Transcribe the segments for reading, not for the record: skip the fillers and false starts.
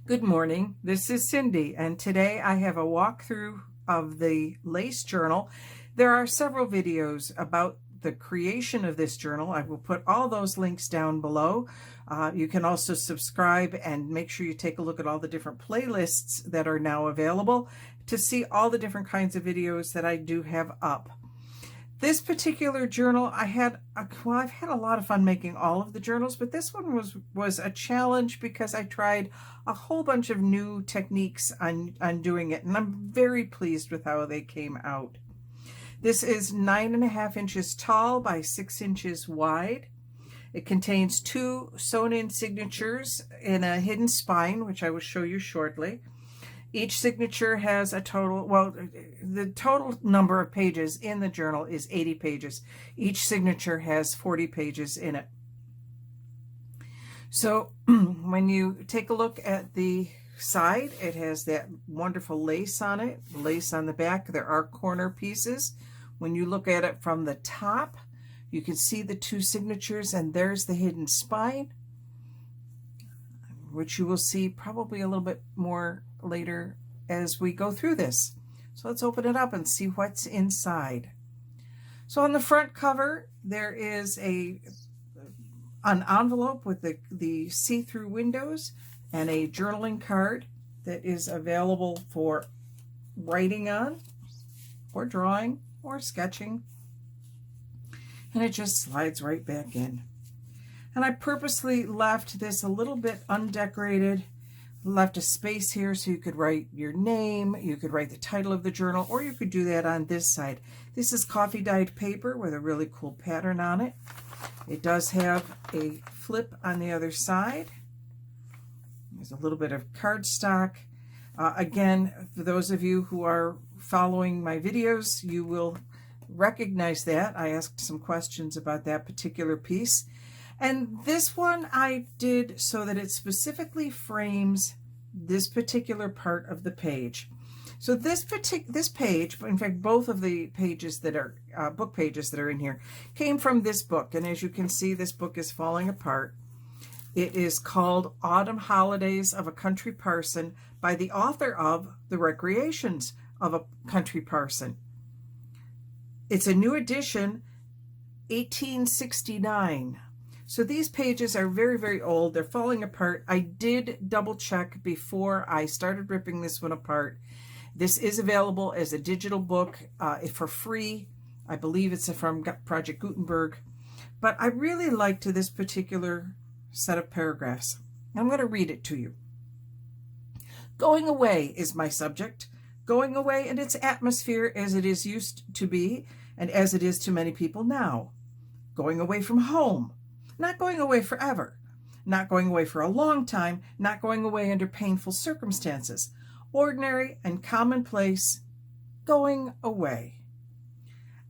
Good morning, this is Cindy, and today I have a walkthrough of the Lace Journal. There are several videos about the creation of this journal. I will put all those links down below. You can also subscribe and make sure you take a look at all the different playlists that are now available to see all the different kinds of videos that I do have up. This particular journal, I've had a lot of fun making all of the journals, but this one was a challenge because I tried a whole bunch of new techniques on doing it, and I'm very pleased with how they came out. This is 9.5 inches tall by 6 inches wide. It contains 2 sewn-in signatures in a hidden spine, which I will show you shortly. Each signature has a total, the total number of pages in the journal is 80 pages. Each signature has 40 pages in it. So when you take a look at the side, it has that wonderful lace on it, lace on the back. There are corner pieces. When you look at it from the top, you can see the 2 signatures, and there's the hidden spine, which you will see probably a little bit more later as we go through this. So let's open it up and see what's inside. So on the front cover, there is an envelope with the see-through windows and a journaling card that is available for writing on, or drawing, or sketching. And it just slides right back in. And I purposely left this a little bit undecorated, left a space here so you could write your name, you could write the title of the journal, or you could do that on this side. This is coffee dyed paper with a really cool pattern on it. It does have a flip on the other side. There's a little bit of cardstock. Again, for those of you who are following my videos, you will recognize that. I asked some questions about that particular piece. And this one I did so that it specifically frames this particular part of the page. So this page, in fact, both of the pages that are book pages that are in here came from this book. And as you can see, this book is falling apart. It is called Autumn Holidays of a Country Parson by the author of The Recreations of a Country Parson. It's a new edition, 1869. So these pages are very, very old. They're falling apart. I did double check before I started ripping this one apart. This is available as a digital book for free. I believe it's from Project Gutenberg. But I really liked this particular set of paragraphs. I'm going to read it to you. Going away is my subject. Going away in its atmosphere as it is used to be and as it is to many people now. Going away from home. Not going away forever, not going away for a long time, not going away under painful circumstances, ordinary and commonplace, going away.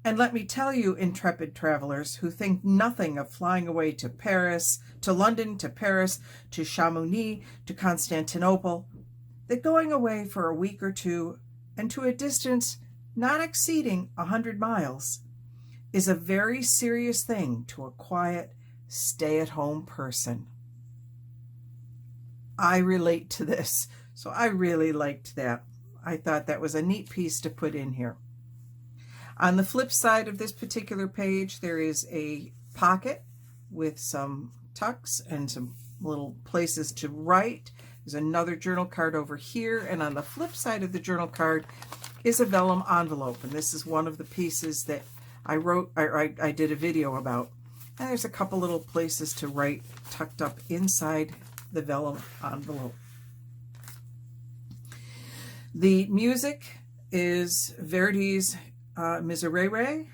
And let me tell you, intrepid travelers who think nothing of flying away to Paris, to London, to Paris, to Chamonix, to Constantinople, that going away for a week or two and to a distance not exceeding 100 miles is a very serious thing to a quiet, stay-at-home person. I relate to this, so I really liked that. I thought that was a neat piece to put in here. On the flip side of this particular page, there is a pocket with some tucks and some little places to write. There's another journal card over here, and on the flip side of the journal card is a vellum envelope, and this is one of the pieces that I did a video about. And there's a couple little places to write tucked up inside the vellum envelope. The music is Verdi's Miserere.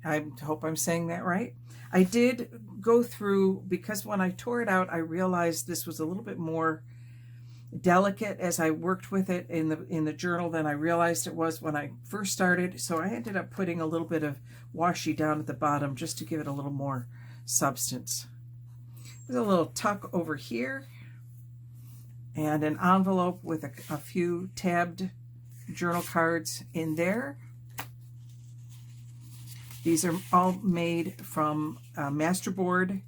I hope I'm saying that right. I did go through, because when I tore it out, I realized this was a little bit more delicate as I worked with it in the journal than I realized it was when I first started. So I ended up putting a little bit of washi down at the bottom just to give it a little more substance. There's a little tuck over here and an envelope with a few tabbed journal cards in there. These are all made from masterboard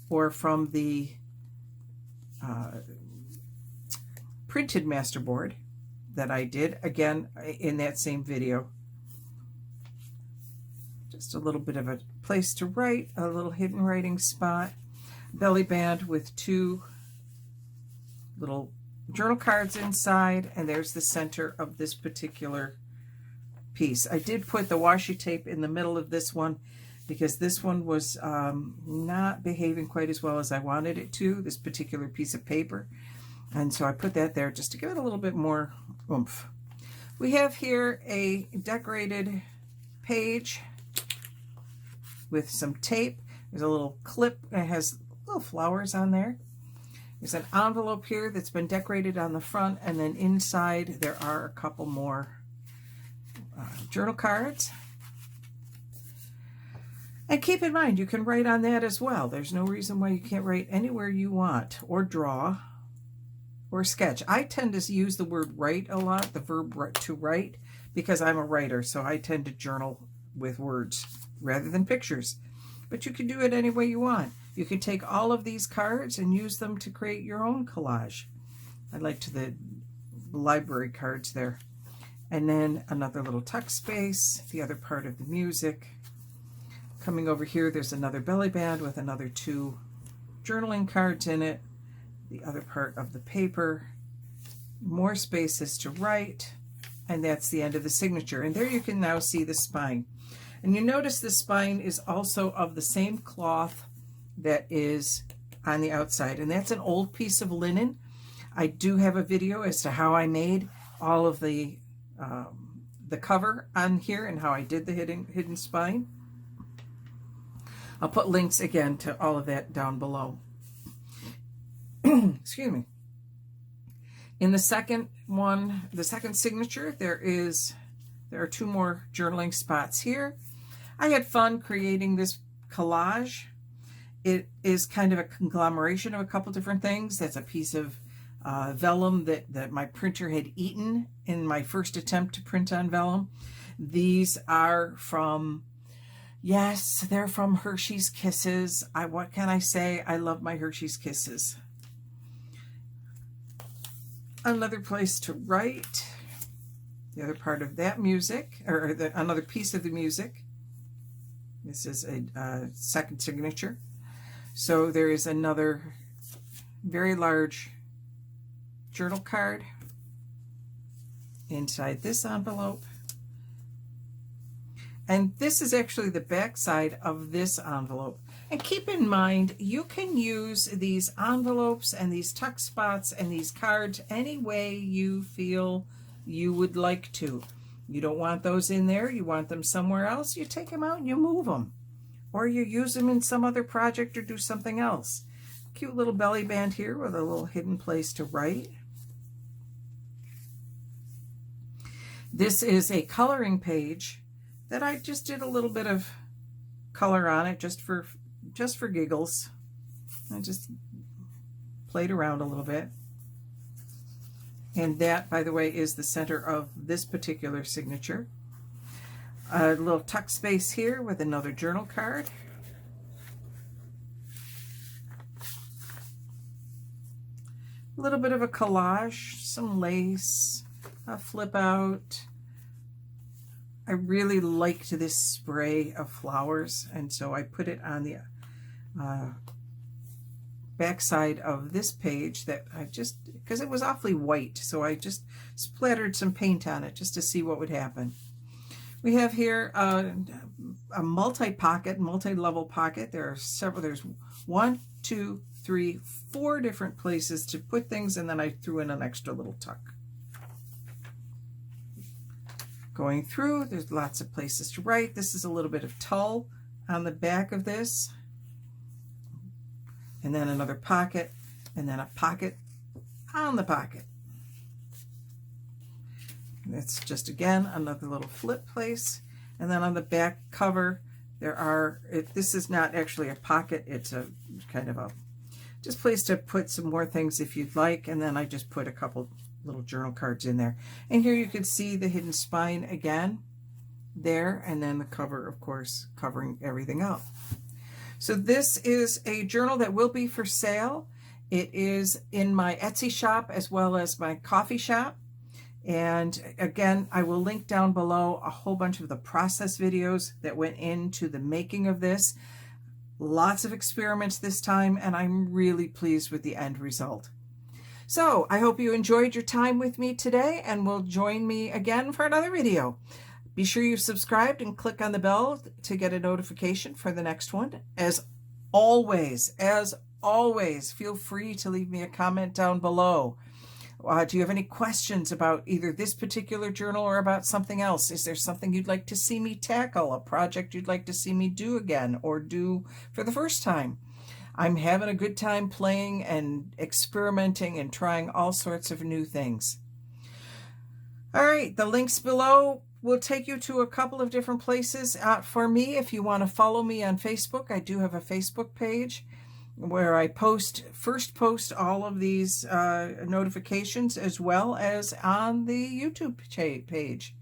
or from the printed masterboard that I did, again, in that same video. Just a little bit of a place to write, a little hidden writing spot, belly band with 2 little journal cards inside, and there's the center of this particular piece. I did put the washi tape in the middle of this one because this one was not behaving quite as well as I wanted it to, this particular piece of paper. And so I put that there just to give it a little bit more oomph. We have here a decorated page with some tape. There's a little clip that has little flowers on there. There's an envelope here that's been decorated on the front, and then inside there are a couple more journal cards. And keep in mind, you can write on that as well. There's no reason why you can't write anywhere you want, or draw, or sketch. I tend to use the word write a lot, the verb to write, because I'm a writer, so I tend to journal with words rather than pictures. But you can do it any way you want. You can take all of these cards and use them to create your own collage. I liked the library cards there. And then another little tuck space, the other part of the music. Coming over here, there's another belly band with another 2 journaling cards in it. The other part of the paper, more spaces to write, and that's the end of the signature. And there you can now see the spine. And you notice the spine is also of the same cloth that is on the outside, and that's an old piece of linen. I do have a video as to how I made all of the cover on here and how I did the hidden spine. I'll put links again to all of that down below. Excuse me. In the second one, the second signature, there are 2 more journaling spots here. I had fun creating this collage. It is kind of a conglomeration of a couple different things. That's a piece of vellum that my printer had eaten in my first attempt to print on vellum. These are from, yes, they're from Hershey's Kisses. What can I say? I love my Hershey's Kisses. Another place to write. The other part of that music, or another piece of the music. This is a second signature. So there is another very large journal card inside this envelope. And this is actually the back side of this envelope. And keep in mind, you can use these envelopes and these tuck spots and these cards any way you feel you would like to. You don't want those in there, you want them somewhere else, you take them out and you move them. Or you use them in some other project or do something else. Cute little belly band here with a little hidden place to write. This is a coloring page that I just did a little bit of color on it just for giggles. I just played around a little bit. And that, by the way, is the center of this particular signature. A little tuck space here with another journal card. A little bit of a collage, some lace, a flip out. I really liked this spray of flowers, and so I put it on the back side of this page that I just, because it was awfully white, so I just splattered some paint on it just to see what would happen. We have here a multi-pocket, multi-level pocket. There are several, there's 1, 2, 3, 4 different places to put things, and then I threw in an extra little tuck. Going through, there's lots of places to write. This is a little bit of tulle on the back of this. And then another pocket, and then a pocket on the pocket. It's just, again, another little flip place. And then on the back cover, there are, this is not actually a pocket, it's a kind of a just place to put some more things if you'd like. And then I just put a couple little journal cards in there. And here you can see the hidden spine again there, and then the cover, of course, covering everything up. So this is a journal that will be for sale. It is in my Etsy shop as well as my coffee shop. And again, I will link down below a whole bunch of the process videos that went into the making of this. Lots of experiments this time, and I'm really pleased with the end result. So I hope you enjoyed your time with me today and will join me again for another video. Be sure you've subscribed and click on the bell to get a notification for the next one. As always, feel free to leave me a comment down below. Do you have any questions about either this particular journal or about something else? Is there something you'd like to see me tackle, a project you'd like to see me do again or do for the first time? I'm having a good time playing and experimenting and trying all sorts of new things. All right, the links below will take you to a couple of different places. For me, if you want to follow me on Facebook, I do have a Facebook page where I first post all of these notifications, as well as on the YouTube page.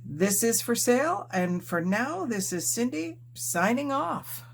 This is for sale, and for now, this is Cindy signing off.